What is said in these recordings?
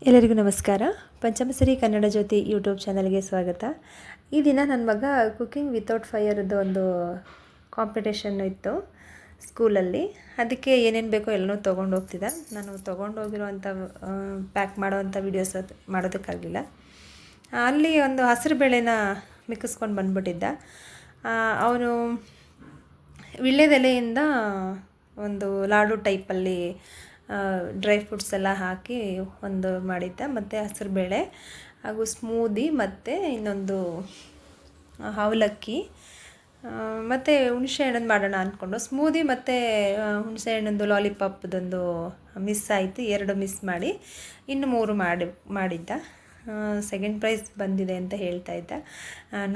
ಎಲ್ಲರಿಗೂ ನಮಸ್ಕಾರ. ಪಂಚಮಸರಿ ಕನ್ನಡ ಜ್ಯೋತಿ ಯೂಟ್ಯೂಬ್ ಚಾನಲ್ಗೆ ಸ್ವಾಗತ. ಈ ದಿನ ನನ್ನ ಮಗ ಕುಕಿಂಗ್ ವಿತೌಟ್ ಫೈರ್ದು ಒಂದು ಕಾಂಪಿಟೇಷನ್ ಇತ್ತು ಸ್ಕೂಲಲ್ಲಿ. ಅದಕ್ಕೆ ಏನೇನು ಬೇಕೋ ಎಲ್ಲನೂ ತೊಗೊಂಡು ಹೋಗ್ತಿದ್ದ. ನಾನು ತೊಗೊಂಡೋಗಿರೋವಂಥ ಪ್ಯಾಕ್ ಮಾಡೋವಂಥ ವೀಡಿಯೋಸ್ ಮಾಡೋದಕ್ಕಾಗಲಿಲ್ಲ. ಅಲ್ಲಿ ಒಂದು ಹಸಿರು ಬೇಳೆನ ಮಿಕ್ಕಿಸ್ಕೊಂಡು ಬಂದುಬಿಟ್ಟಿದ್ದ. ಅವನು ವೀಳ್ಯದೆಲೆಯಿಂದ ಒಂದು ಲಾಡು ಟೈಪಲ್ಲಿ ಡ್ರೈ ಫ್ರೂಟ್ಸ್ ಎಲ್ಲ ಹಾಕಿ ಒಂದು ಮಾಡಿದ್ದ, ಮತ್ತು ಹಸಿರು ಬೇಳೆ ಹಾಗೂ ಸ್ಮೂದಿ, ಮತ್ತು ಇನ್ನೊಂದು ಅವಲಕ್ಕಿ, ಮತ್ತು ಹುಣಸೆ ಹಣ್ಣನ್ನು ಮಾಡೋಣ ಅಂದ್ಕೊಂಡು ಸ್ಮೂದಿ ಮತ್ತು ಹುಣಸೆ ಹಣ್ಣೊಂದು ಲಾಲಿಪಾಪ್ದೊಂದು ಮಿಸ್ ಆಯಿತು. 2 ಮಿಸ್ ಮಾಡಿ ಇನ್ನು 3 ಮಾಡಿದ್ದ. ಸೆಕೆಂಡ್ ಪ್ರೈಸ್ ಬಂದಿದೆ ಅಂತ ಹೇಳ್ತಾ ಇದ್ದ.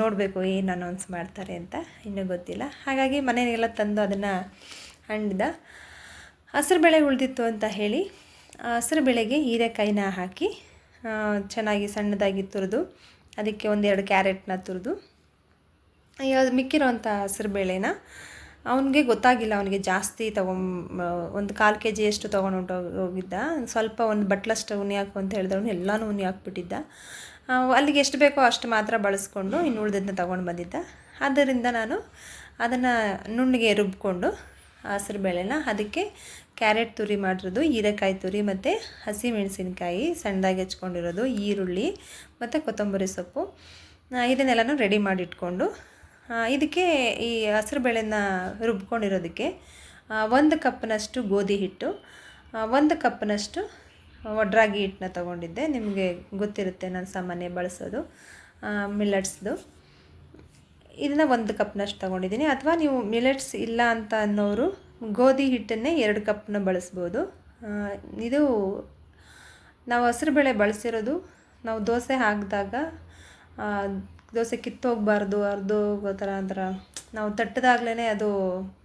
ನೋಡಬೇಕು ಏನು ಅನೌನ್ಸ್ ಮಾಡ್ತಾರೆ ಅಂತ, ಇನ್ನೂ ಗೊತ್ತಿಲ್ಲ. ಹಾಗಾಗಿ ಮನೆಗೆಲ್ಲ ತಂದು ಅದನ್ನು ಹಂಡಿದ. ಹಸಿರು ಬೇಳೆ ಉಳಿದಿತ್ತು ಅಂತ ಹೇಳಿ ಹಸಿರು ಬೇಳೆಗೆ ಹೀರೆಕಾಯಿನ ಹಾಕಿ ಚೆನ್ನಾಗಿ ಸಣ್ಣದಾಗಿ ತುರಿದು, ಅದಕ್ಕೆ 1-2 ಕ್ಯಾರೆಟ್ನ ತುರಿದು, ಮಿಕ್ಕಿರೋವಂಥ ಹಸಿರು ಬೇಳೆನ ಅವನಿಗೆ ಗೊತ್ತಾಗಿಲ್ಲ, ಅವನಿಗೆ ಜಾಸ್ತಿ ಒಂದು 1/4 kg ತೊಗೊಂಡು ಹೋಗಿದ್ದ. ಸ್ವಲ್ಪ ಒಂದು ಬಟ್ಲಷ್ಟು ಉನಿ ಹಾಕು ಅಂತ ಹೇಳಿದವನು ಎಲ್ಲನೂ ಉನಿ ಹಾಕ್ಬಿಟ್ಟಿದ್ದ. ಅಲ್ಲಿಗೆ ಎಷ್ಟು ಬೇಕೋ ಅಷ್ಟು ಮಾತ್ರ ಬಳಸ್ಕೊಂಡು ಇನ್ನು ಉಳಿದದನ್ನ ತೊಗೊಂಡು ಬಂದಿದ್ದ. ಆದ್ದರಿಂದ ನಾನು ಅದನ್ನು ನುಣ್ಣಗೆ ರುಬ್ಕೊಂಡು ಹಸಿರು ಬೇಳೆನ ಅದಕ್ಕೆ ಕ್ಯಾರೆಟ್ ತುರಿ ಮಾಡಿರೋದು, ಹೀರೆಕಾಯಿ ತುರಿ, ಮತ್ತು ಹಸಿ ಮೆಣಸಿನ್ಕಾಯಿ ಸಣ್ಣದಾಗಿ ಹೆಚ್ಕೊಂಡಿರೋದು, ಈರುಳ್ಳಿ ಮತ್ತು ಕೊತ್ತಂಬರಿ ಸೊಪ್ಪು, ಇದನ್ನೆಲ್ಲನೂ ರೆಡಿ ಮಾಡಿಟ್ಕೊಂಡು ಇದಕ್ಕೆ ಈ ಹಸಿರು ಬೇಳೆನ ರುಬ್ಕೊಂಡಿರೋದಕ್ಕೆ 1 ಕಪ್ನಷ್ಟು ಗೋಧಿ ಹಿಟ್ಟು, 1 ಕಪ್ನಷ್ಟು ಒಡ್ರಾಗಿ ಹಿಟ್ಟನ್ನ ತೊಗೊಂಡಿದ್ದೆ. ನಿಮಗೆ ಗೊತ್ತಿರುತ್ತೆ, ನಾನು ಸಾಮಾನ್ಯ ಬಳಸೋದು ಮಿಲೆಟ್ಸ್ದು. ಇದನ್ನು 1 ಕಪ್ನಷ್ಟು ತೊಗೊಂಡಿದ್ದೀನಿ. ಅಥವಾ ನೀವು ಮಿಲೆಟ್ಸ್ ಇಲ್ಲ ಅಂತ ಅನ್ನೋರು ಗೋಧಿ ಹಿಟ್ಟನ್ನೇ 2 ಕಪ್ನ ಬಳಸ್ಬೋದು. ಇದು ನಾವು ಹಸಿರು ಬೇಳೆ ಬಳಸಿರೋದು ನಾವು ದೋಸೆ ಹಾಕಿದಾಗ ದೋಸೆ ಕಿತ್ತೋಗಬಾರ್ದು, ಹೋಗೋ ಥರ ನಾವು ತಟ್ಟದಾಗ್ಲೇ ಅದು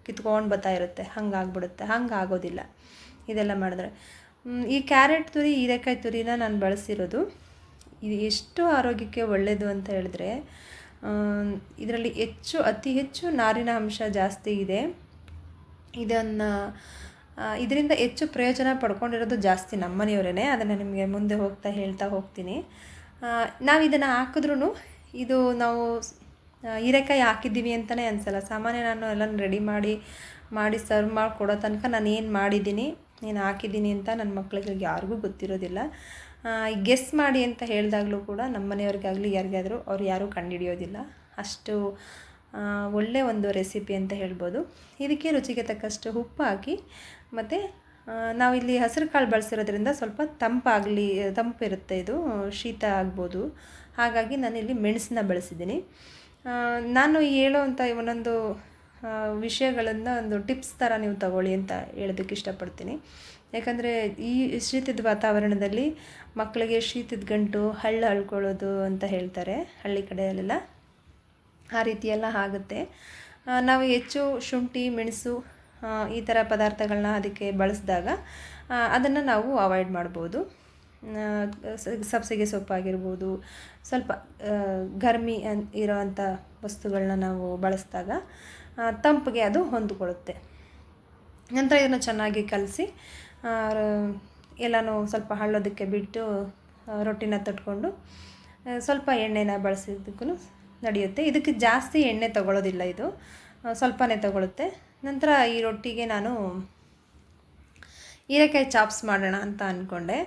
ಕಿತ್ಕೊಂಡು ಬರ್ತಾ ಇರುತ್ತೆ, ಹಂಗಾಗ್ಬಿಡುತ್ತೆ. ಹಂಗೆ ಆಗೋದಿಲ್ಲ ಇದೆಲ್ಲ ಮಾಡಿದ್ರೆ. ಈ ಕ್ಯಾರೆಟ್ ತುರಿ, ಹೀರೆಕಾಯಿ ತುರಿನ ನಾನು ಬಳಸಿರೋದು. ಇದು ಎಷ್ಟು ಆರೋಗ್ಯಕ್ಕೆ ಒಳ್ಳೆಯದು ಅಂತ ಹೇಳಿದ್ರೆ, ಇದರಲ್ಲಿ ಅತಿ ಹೆಚ್ಚು ನಾರಿನ ಅಂಶ ಜಾಸ್ತಿ ಇದೆ. ಇದರಿಂದ ಹೆಚ್ಚು ಪ್ರಯೋಜನ ಪಡ್ಕೊಂಡಿರೋದು ಜಾಸ್ತಿ ನಮ್ಮನೆಯವರೇ. ಅದನ್ನು ನಿಮಗೆ ಮುಂದೆ ಹೇಳ್ತಾ ಹೋಗ್ತೀನಿ. ನಾವು ಇದನ್ನು ಹಾಕಿದ್ರೂ ಇದು ನಾವು ಹೀರೆಕಾಯಿ ಹಾಕಿದ್ದೀವಿ ಅಂತಲೇ ಅನಿಸಲ್ಲ. ಸಾಮಾನ್ಯ ನಾನು ಎಲ್ಲ ರೆಡಿ ಮಾಡಿ ಸರ್ವ್ ಮಾಡಿಕೊಡೋ ತನಕ ನಾನು ಏನು ಮಾಡಿದ್ದೀನಿ, ಏನು ಹಾಕಿದ್ದೀನಿ ಅಂತ ನನ್ನ ಮಕ್ಕಳಿಗೆ ಯಾರಿಗೂ ಗೊತ್ತಿರೋದಿಲ್ಲ. ಗೆಸ್ ಮಾಡಿ ಅಂತ ಹೇಳಿದಾಗಲೂ ಕೂಡ ನಮ್ಮ ಮನೆಯವ್ರಿಗಾಗಲಿ ಯಾರಿಗಾದರೂ ಅವ್ರು ಯಾರೂ ಕಂಡುಹಿಡಿಯೋದಿಲ್ಲ. ಅಷ್ಟು ಒಳ್ಳೆಯ ಒಂದು ರೆಸಿಪಿ ಅಂತ ಹೇಳ್ಬೋದು. ಇದಕ್ಕೆ ರುಚಿಗೆ ತಕ್ಕಷ್ಟು ಉಪ್ಪು ಹಾಕಿ, ಮತ್ತು ನಾವಿಲ್ಲಿ ಹಸಿರು ಕಾಳು ಬಳಸಿರೋದ್ರಿಂದ ಸ್ವಲ್ಪ ತಂಪಿರುತ್ತೆ, ಇದು ಶೀತ ಆಗ್ಬೋದು. ಹಾಗಾಗಿ ನಾನಿಲ್ಲಿ ಮೆಣಸನ್ನ ಬಳಸಿದ್ದೀನಿ. ನಾನು ಹೇಳೋವಂಥ ಒಂದೊಂದು ವಿಷಯಗಳನ್ನು ಒಂದು ಟಿಪ್ಸ್ ಥರ ನೀವು ತಗೊಳ್ಳಿ ಅಂತ ಹೇಳೋದಕ್ಕೆ ಇಷ್ಟಪಡ್ತೀನಿ. ಯಾಕಂದರೆ ಈ ಶೀತದ ವಾತಾವರಣದಲ್ಲಿ ಮಕ್ಕಳಿಗೆ ಶೀತದ ಗಂಟು, ಹಳ್ಕೊಳ್ಳೋದು ಅಂತ ಹೇಳ್ತಾರೆ ಹಳ್ಳಿ ಕಡೆಯಲ್ಲೆಲ್ಲ, ಆ ರೀತಿಯೆಲ್ಲ ಆಗುತ್ತೆ. ನಾವು ಹೆಚ್ಚು ಶುಂಠಿ, ಮೆಣಸು ಈ ಥರ ಪದಾರ್ಥಗಳನ್ನ ಅದಕ್ಕೆ ಬಳಸಿದಾಗ ಅದನ್ನು ನಾವು ಅವಾಯ್ಡ್ ಮಾಡ್ಬೋದು. ಸಬ್ಬಸಿಗೆ ಸೊಪ್ಪಾಗಿರ್ಬೋದು, ಸ್ವಲ್ಪ ಗರ್ಮಿ ಇರೋವಂಥ ವಸ್ತುಗಳನ್ನ ನಾವು ಬಳಸಿದಾಗ ತಂಪಿಗೆ ಅದು ಹೊಂದಿಕೊಳ್ಳುತ್ತೆ. ನಂತರ ಇದನ್ನು ಚೆನ್ನಾಗಿ ಕಲಸಿ ಎಲ್ಲನೂ ಸ್ವಲ್ಪ ಹಳ್ಳೋದಕ್ಕೆ ಬಿಟ್ಟು ರೊಟ್ಟಿನ ತಟ್ಕೊಂಡು ಸ್ವಲ್ಪ ಎಣ್ಣೆನ ಬಳಸಿದ್ದಕ್ಕೂ ನಡೆಯುತ್ತೆ. ಇದಕ್ಕೆ ಜಾಸ್ತಿ ಎಣ್ಣೆ ತಗೊಳ್ಳೋದಿಲ್ಲ, ಇದು ಸ್ವಲ್ಪನೇ ತಗೊಳುತ್ತೆ. ನಂತರ ಈ ರೊಟ್ಟಿಗೆ ನಾನು ಹೀರೆಕಾಯಿ ಚಾಪ್ಸ್ ಮಾಡೋಣ ಅಂತ ಅಂದ್ಕೊಂಡೆ.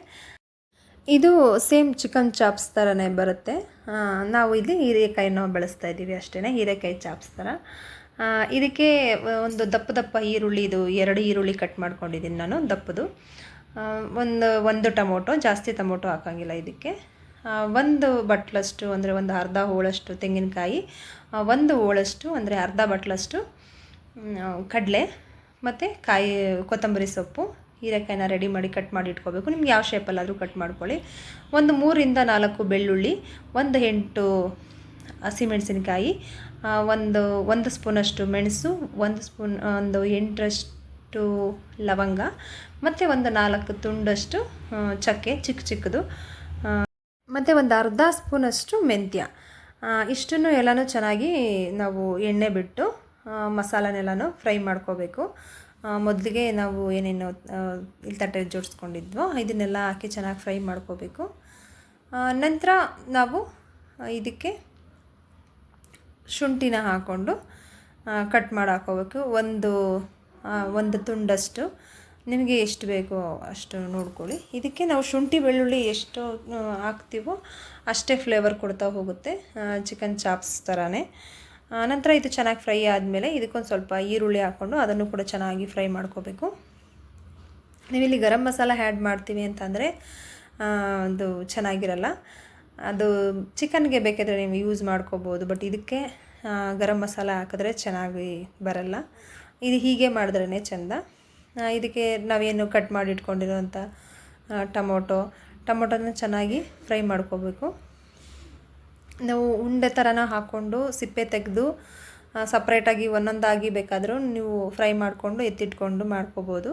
ಇದು ಸೇಮ್ ಚಿಕನ್ ಚಾಪ್ಸ್ ಥರನೇ ಬರುತ್ತೆ. ನಾವು ಇಲ್ಲಿ ಹೀರೆಕಾಯಿನ ಬಳಸ್ತಾ ಇದ್ದೀವಿ ಅಷ್ಟೇ, ಹೀರೆಕಾಯಿ ಚಾಪ್ಸ್ ಥರ. ಇದಕ್ಕೆ ಒಂದು ದಪ್ಪ ಈರುಳ್ಳಿ, ಇದು 2 ಈರುಳ್ಳಿ ಕಟ್ ಮಾಡ್ಕೊಂಡಿದ್ದೀನಿ ನಾನು ದಪ್ಪದು. ಒಂದು ಟೊಮೊಟೊ, ಜಾಸ್ತಿ ಟೊಮೊಟೊ ಹಾಕೋಂಗಿಲ್ಲ ಇದಕ್ಕೆ. 1 ಬಟ್ಲಷ್ಟು ಅಂದರೆ ಒಂದು ಅರ್ಧ ಹೋಳಷ್ಟು ತೆಂಗಿನಕಾಯಿ, 1 ಹೋಳಷ್ಟು ಅಂದರೆ ಅರ್ಧ ಬಟ್ಲಷ್ಟು ಕಡಲೆ, ಮತ್ತು ಕೊತ್ತಂಬರಿ ಸೊಪ್ಪು, ಹೀರೆಕಾಯಿನ ರೆಡಿ ಮಾಡಿ ಕಟ್ ಮಾಡಿ ಇಟ್ಕೋಬೇಕು. ನಿಮ್ಗೆ ಯಾವ ಶೇಪಲ್ಲಾದರೂ ಕಟ್ ಮಾಡ್ಕೊಳ್ಳಿ. ಒಂದು 3ರಿಂದ 4 ಬೆಳ್ಳುಳ್ಳಿ, 8 ಹಸಿಮೆಣಸಿನ್ಕಾಯಿ, ಒಂದು ಸ್ಪೂನಷ್ಟು ಮೆಣಸು, 8 ಲವಂಗ, ಮತ್ತು 4 ತುಂಡಷ್ಟು ಚಕ್ಕೆ ಚಿಕ್ಕದು, ಮತ್ತು ಒಂದು ಅರ್ಧ ಸ್ಪೂನಷ್ಟು ಮೆಂತ್ಯ. ಇಷ್ಟನ್ನು ಎಲ್ಲನೂ ಚೆನ್ನಾಗಿ ನಾವು ಎಣ್ಣೆ ಬಿಟ್ಟು ಮಸಾಲನೆಲ್ಲನೂ ಫ್ರೈ ಮಾಡ್ಕೋಬೇಕು. ಮೊದಲಿಗೆ ನಾವು ಏನೇನು ಇಲ್ಲಿ ತಟ್ಟೆ ಜೋಡಿಸ್ಕೊಂಡಿದ್ವೋ ಇದನ್ನೆಲ್ಲ ಹಾಕಿ ಚೆನ್ನಾಗಿ ಫ್ರೈ ಮಾಡ್ಕೋಬೇಕು. ನಂತರ ನಾವು ಇದಕ್ಕೆ ಶುಂಠಿನ ಹಾಕ್ಕೊಂಡು ಕಟ್ ಮಾಡಿ ಹಾಕ್ಕೋಬೇಕು. ಒಂದು ತುಂಡಷ್ಟು, ನಿಮಗೆ ಎಷ್ಟು ಬೇಕೋ ಅಷ್ಟು ನೋಡ್ಕೊಳ್ಳಿ. ಇದಕ್ಕೆ ನಾವು ಶುಂಠಿ ಬೆಳ್ಳುಳ್ಳಿ ಎಷ್ಟು ಹಾಕ್ತೀವೋ ಅಷ್ಟೇ ಫ್ಲೇವರ್ ಕೊಡ್ತಾ ಹೋಗುತ್ತೆ, ಚಿಕನ್ ಚಾಪ್ಸ್ ಥರನೇ. ನಂತರ ಇದು ಚೆನ್ನಾಗಿ ಫ್ರೈ ಆದಮೇಲೆ ಇದಕ್ಕೊಂದು ಸ್ವಲ್ಪ ಈರುಳ್ಳಿ ಹಾಕ್ಕೊಂಡು ಅದನ್ನು ಕೂಡ ಚೆನ್ನಾಗಿ ಫ್ರೈ ಮಾಡ್ಕೋಬೇಕು. ನೀವಿಲ್ಲಿ ಗರಂ ಮಸಾಲ ಆ್ಯಡ್ ಮಾಡ್ತೀವಿ ಅಂತಂದರೆ ಅದು ಚೆನ್ನಾಗಿರಲ್ಲ. ಅದು ಚಿಕನ್ಗೆ ಬೇಕಾದರೆ ನೀವು ಯೂಸ್ ಮಾಡ್ಕೋಬೋದು, ಬಟ್ ಇದಕ್ಕೆ ಗರಂ ಮಸಾಲ ಹಾಕಿದ್ರೆ ಚೆನ್ನಾಗಿ ಬರಲ್ಲ. ಇದು ಹೀಗೆ ಮಾಡಿದ್ರೇ ಚೆಂದ. ಇದಕ್ಕೆ ನಾವೇನು ಕಟ್ ಮಾಡಿ ಇಟ್ಕೊಂಡಿರೋಂಥ ಟೊಮೊಟೊನ ಚೆನ್ನಾಗಿ ಫ್ರೈ ಮಾಡ್ಕೋಬೇಕು. ನಾವು ಉಂಡೆ ಥರನ ಹಾಕ್ಕೊಂಡು ಸಿಪ್ಪೆ ತೆಗೆದು ಸಪ್ರೇಟಾಗಿ ಒಂದೊಂದಾಗಿ ಬೇಕಾದರೂ ನೀವು ಫ್ರೈ ಮಾಡಿಕೊಂಡು ಎತ್ತಿಟ್ಕೊಂಡು ಮಾಡ್ಕೋಬೋದು.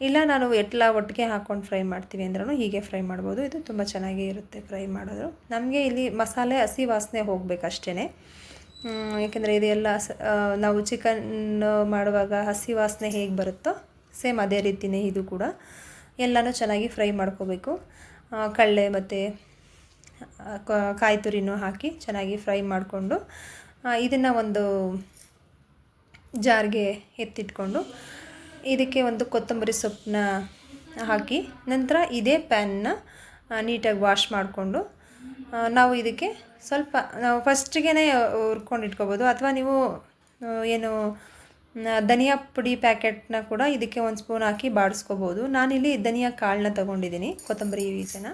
ಇಲ್ಲ ನಾನು ಎಲ್ಲ ಒಟ್ಟಿಗೆ ಹಾಕ್ಕೊಂಡು ಫ್ರೈ ಮಾಡ್ತೀವಿ ಅಂದ್ರೂ ಹೀಗೆ ಫ್ರೈ ಮಾಡ್ಬೋದು. ಇದು ತುಂಬ ಚೆನ್ನಾಗೇ ಇರುತ್ತೆ ಫ್ರೈ ಮಾಡೋದು. ನಮಗೆ ಇಲ್ಲಿ ಮಸಾಲೆ ಹಸಿ ವಾಸನೆ ಹೋಗಬೇಕಷ್ಟೇ, ಏಕೆಂದರೆ ಇದೆಲ್ಲ ನಾವು ಚಿಕನ್ ಮಾಡುವಾಗ ಹಸಿ ವಾಸನೆ ಹೇಗೆ ಬರುತ್ತೋ ಸೇಮ್ ಅದೇ ರೀತಿಯೇ ಇದು ಕೂಡ ಎಲ್ಲನೂ ಚೆನ್ನಾಗಿ ಫ್ರೈ ಮಾಡ್ಕೋಬೇಕು. ಕಡಲೆ ಮತ್ತು ಕಾಯಿ ತುರಿನೂ ಹಾಕಿ ಚೆನ್ನಾಗಿ ಫ್ರೈ ಮಾಡಿಕೊಂಡು ಇದನ್ನು ಒಂದು ಜಾರ್ಗೆ ಎತ್ತಿಟ್ಕೊಂಡು ಇದಕ್ಕೆ ಒಂದು ಕೊತ್ತಂಬರಿ ಸೊಪ್ಪನ್ನ ಹಾಕಿ ನಂತರ ಇದೇ ಪ್ಯಾನ್ನ ನೀಟಾಗಿ ವಾಶ್ ಮಾಡಿಕೊಂಡು ನಾವು ಇದಕ್ಕೆ ಸ್ವಲ್ಪ ನಾವು ಫಸ್ಟಿಗೆ ಹುರ್ಕೊಂಡು ಇಟ್ಕೋಬೋದು. ಅಥವಾ ನೀವು ಏನು ಧನಿಯಾ ಪುಡಿ ಪ್ಯಾಕೆಟ್ನ ಕೂಡ ಇದಕ್ಕೆ ಒಂದು ಸ್ಪೂನ್ ಹಾಕಿ ಬಾಡಿಸ್ಕೋಬೋದು. ನಾನಿಲ್ಲಿ ಧನಿಯಾ ಕಾಳನ್ನ ತೊಗೊಂಡಿದ್ದೀನಿ, ಕೊತ್ತಂಬರಿ ಬೀಜನ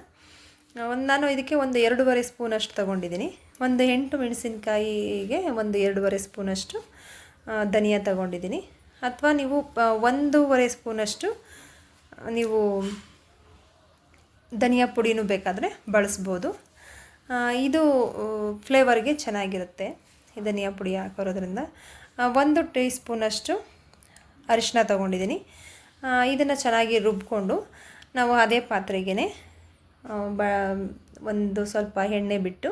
ನಾನು ಇದಕ್ಕೆ ಒಂದು 2.5 ಸ್ಪೂನಷ್ಟು ತೊಗೊಂಡಿದ್ದೀನಿ. ಒಂದು 8 ಮೆಣಸಿನ್ಕಾಯಿಗೆ ಒಂದು 2.5 ಸ್ಪೂನಷ್ಟು ಧನಿಯಾ ತೊಗೊಂಡಿದ್ದೀನಿ. ಅಥವಾ ನೀವು 1.5 ಸ್ಪೂನಷ್ಟು ನೀವು ಧನಿಯಾ ಪುಡಿನೂ ಬೇಕಾದರೆ ಬಳಸ್ಬೋದು. ಇದು ಫ್ಲೇವರ್ಗೆ ಚೆನ್ನಾಗಿರುತ್ತೆ ಈ ಧನಿಯಾ ಪುಡಿ ಹಾಕೋದ್ರಿಂದ. 1 ಟೀ ಸ್ಪೂನಷ್ಟು ಅರಿಶಿನ ತೊಗೊಂಡಿದ್ದೀನಿ. ಇದನ್ನು ಚೆನ್ನಾಗಿ ರುಬ್ಕೊಂಡು ನಾವು ಅದೇ ಪಾತ್ರೆಗೇ ಒಂದು ಸ್ವಲ್ಪ ಎಣ್ಣೆ ಬಿಟ್ಟು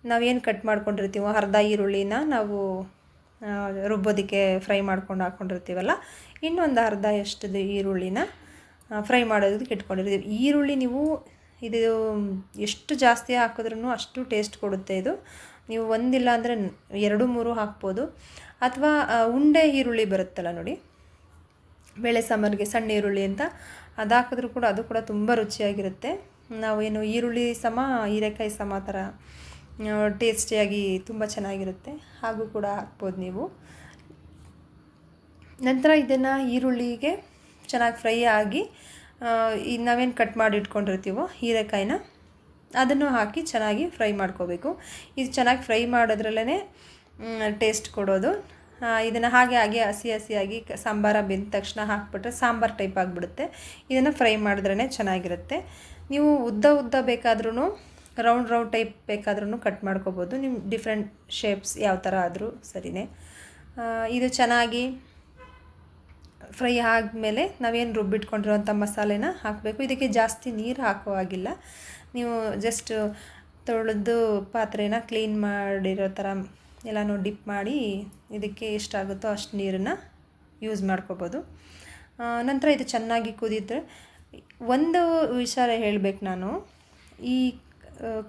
ನಾವೇನು ಕಟ್ ಮಾಡ್ಕೊಂಡಿರ್ತೀವೋ ಅರ್ಧ ಈರುಳ್ಳಿನ ನಾವು ರುಬ್ಬೋದಕ್ಕೆ ಫ್ರೈ ಮಾಡ್ಕೊಂಡು ಹಾಕ್ಕೊಂಡಿರ್ತೀವಲ್ಲ, ಇನ್ನೊಂದು ಅರ್ಧ ಎಷ್ಟು ಈರುಳ್ಳಿನ ಫ್ರೈ ಮಾಡೋದಕ್ಕೆ ಇಟ್ಕೊಂಡಿರ್ತೀವಿ. ಈರುಳ್ಳಿ ನೀವು ಇದು ಎಷ್ಟು ಜಾಸ್ತಿ ಹಾಕಿದ್ರೂ ಅಷ್ಟು ಟೇಸ್ಟ್ ಕೊಡುತ್ತೆ. ಇದು ನೀವು ಒಂದಿಲ್ಲ ಅಂದರೆ 2-3 ಹಾಕ್ಬೋದು. ಅಥವಾ ಉಂಡೆ ಈರುಳ್ಳಿ ಬರುತ್ತಲ್ಲ ನೋಡಿ, ಬೇಳೆ ಸಾಂಬಾರಿಗೆ ಸಣ್ಣ ಈರುಳ್ಳಿ ಅಂತ, ಅದು ಹಾಕಿದ್ರೂ ಕೂಡ ಅದು ಕೂಡ ತುಂಬ ರುಚಿಯಾಗಿರುತ್ತೆ. ನಾವೇನು ಈರುಳ್ಳಿ ಸಮ ಹೀರೆಕಾಯಿ ಸಮ ಥರ ಟೇಸ್ಟಿಯಾಗಿ ತುಂಬ ಚೆನ್ನಾಗಿರುತ್ತೆ. ಹಾಗೂ ಕೂಡ ಹಾಕ್ಬೋದು ನೀವು. ನಂತರ ಇದನ್ನು ಈರುಳ್ಳಿಗೆ ಚೆನ್ನಾಗಿ ಫ್ರೈ ಆಗಿ ನಾವೇನು ಕಟ್ ಮಾಡಿ ಇಟ್ಕೊಂಡಿರ್ತೀವೋ ಹೀರೆಕಾಯಿನ ಅದನ್ನು ಹಾಕಿ ಚೆನ್ನಾಗಿ ಫ್ರೈ ಮಾಡ್ಕೋಬೇಕು. ಇದು ಚೆನ್ನಾಗಿ ಫ್ರೈ ಮಾಡೋದ್ರಲ್ಲೇ ಟೇಸ್ಟ್ ಕೊಡೋದು. ಇದನ್ನು ಹಾಗೆ ಹಸಿಯಾಗಿ ಸಾಂಬಾರ ಬೆಂದ ತಕ್ಷಣ ಹಾಕ್ಬಿಟ್ರೆ ಸಾಂಬಾರು ಟೈಪ್ ಆಗಿಬಿಡುತ್ತೆ. ಇದನ್ನು ಫ್ರೈ ಮಾಡಿದ್ರೇ ಚೆನ್ನಾಗಿರುತ್ತೆ. ನೀವು ಉದ್ದ ಬೇಕಾದ್ರೂ ರೌಂಡ್ ಟೈಪ್ ಬೇಕಾದ್ರೂ ಕಟ್ ಮಾಡ್ಕೋಬೋದು. ನಿಮ್ಮ ಡಿಫ್ರೆಂಟ್ ಶೇಪ್ಸ್ ಯಾವ ಥರ ಆದರೂ ಸರಿಯೇ. ಇದು ಚೆನ್ನಾಗಿ ಫ್ರೈ ಆದಮೇಲೆ ನಾವೇನು ರುಬ್ಬಿಟ್ಕೊಂಡಿರೋಂಥ ಮಸಾಲೆನ ಹಾಕಬೇಕು. ಇದಕ್ಕೆ ಜಾಸ್ತಿ ನೀರು ಹಾಕೋ ಹಾಗಿಲ್ಲ. ನೀವು ಜಸ್ಟ್ ತೊಳೆದು ಪಾತ್ರೆನ ಕ್ಲೀನ್ ಮಾಡಿರೋ ಥರ ಎಲ್ಲನೂ ಡಿಪ್ ಮಾಡಿ ಇದಕ್ಕೆ ಎಷ್ಟಾಗುತ್ತೋ ಅಷ್ಟು ನೀರನ್ನು ಯೂಸ್ ಮಾಡ್ಕೋಬೋದು. ನಂತರ ಇದು ಚೆನ್ನಾಗಿ ಕುದಿದ್ರೆ ಒಂದು ವಿಚಾರ ಹೇಳಬೇಕು. ಈ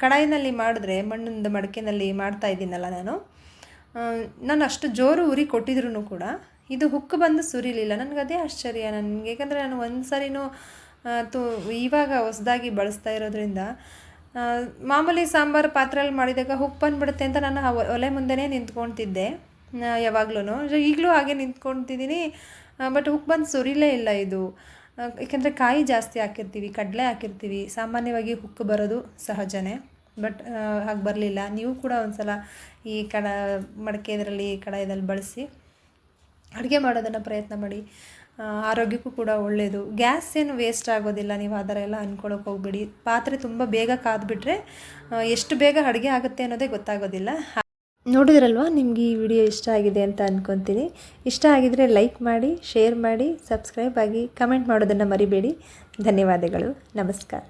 ಕಡಾಯಿನಲ್ಲಿ ಮಾಡಿದ್ರೆ ಮಣ್ಣಿಂದ ಮಡಕೆನಲ್ಲಿ ಮಾಡ್ತಾಯಿದ್ದೀನಲ್ಲ ನಾನು ಅಷ್ಟು ಜೋರು ಉರಿ ಕೊಟ್ಟಿದ್ರೂ ಕೂಡ ಇದು ಹುಕ್ಕು ಬಂದು ಸುರಿಲಿಲ್ಲ. ನನಗದೇ ಆಶ್ಚರ್ಯ ನನಗೆ, ಏಕೆಂದರೆ ನಾನು ಒಂದು ಸರಿನೂ ಇವಾಗ ಹೊಸದಾಗಿ ಬಳಸ್ತಾ ಇರೋದ್ರಿಂದ ಮಾಮೂಲಿ ಸಾಂಬಾರು ಪಾತ್ರೆಯಲ್ಲಿ ಮಾಡಿದಾಗ ಹುಕ್ಕು ಬಂದುಬಿಡುತ್ತೆ ಅಂತ ನಾನು ಒಲೆ ಮುಂದೆನೇ ನಿಂತ್ಕೊಳ್ತಿದ್ದೆ ಯಾವಾಗ್ಲೂ. ಈಗಲೂ ಹಾಗೆ ನಿಂತ್ಕೊಳ್ತಿದ್ದೀನಿ, ಬಟ್ ಹುಕ್ಕು ಬಂದು ಸುರಿಲೇ ಇಲ್ಲ ಇದು. ಏಕೆಂದರೆ ಕಾಯಿ ಜಾಸ್ತಿ ಹಾಕಿರ್ತೀವಿ, ಕಡಲೆ ಹಾಕಿರ್ತೀವಿ, ಸಾಮಾನ್ಯವಾಗಿ ಹುಕ್ಕು ಬರೋದು ಸಹಜನೇ. ಬಟ್ ಹಾಗೆ ಬರಲಿಲ್ಲ. ನೀವು ಕೂಡ ಒಂದು ಸಲ ಈ ಮಡಕೆ ಇದರಲ್ಲಿ ಕಡಾಯದಲ್ಲಿ ಬಳಸಿ ಅಡುಗೆ ಮಾಡೋದನ್ನು ಪ್ರಯತ್ನ ಮಾಡಿ. ಆರೋಗ್ಯಕ್ಕೂ ಕೂಡ ಒಳ್ಳೆಯದು. ಗ್ಯಾಸ್ ಏನು ವೇಸ್ಟ್ ಆಗೋದಿಲ್ಲ. ನೀವು ಆ ಥರ ಎಲ್ಲ ಅಂದ್ಕೊಳ್ಳೋಕೆ ಹೋಗ್ಬೇಡಿ. ಪಾತ್ರೆ ತುಂಬ ಬೇಗ ಕಾದ್ಬಿಟ್ರೆ ಎಷ್ಟು ಬೇಗ ಅಡುಗೆ ಆಗುತ್ತೆ ಅನ್ನೋದೇ ಗೊತ್ತಾಗೋದಿಲ್ಲ. ನೋಡಿದ್ರಲ್ವ, ನಿಮಗೆ ಈ ವಿಡಿಯೋ ಇಷ್ಟ ಆಗಿದೆ ಅಂತ ಅಂದ್ಕೊತೀನಿ. ಇಷ್ಟ ಆಗಿದರೆ ಲೈಕ್ ಮಾಡಿ, ಶೇರ್ ಮಾಡಿ, ಸಬ್ಸ್ಕ್ರೈಬ್ ಆಗಿ, ಕಮೆಂಟ್ ಮಾಡೋದನ್ನು ಮರಿಬೇಡಿ. ಧನ್ಯವಾದಗಳು. ನಮಸ್ಕಾರ.